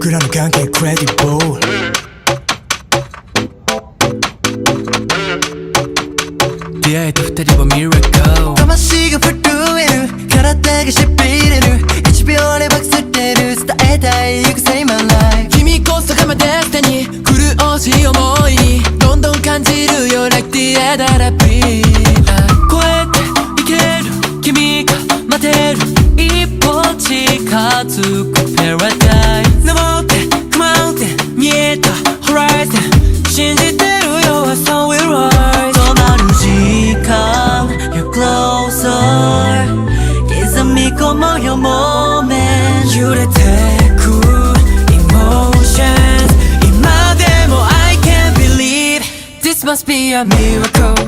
僕らの関係クレディボール出会えた二人はミラクル魂が震える体がしびれる1秒でバクスってる伝えたい行くさ今ライフ君こそがまデスティニー苦しい思いにどんどん感じるよ Like the air that I breathe 超えていける君が待てる一歩近づく Paradise 登ってくマウンテン見えた Horizon 信じてるよ I saw it rise 止まる時間 You're closer 刻み込もうよ moment 揺れてく Emotions 今でも I can't believe This must be a miracle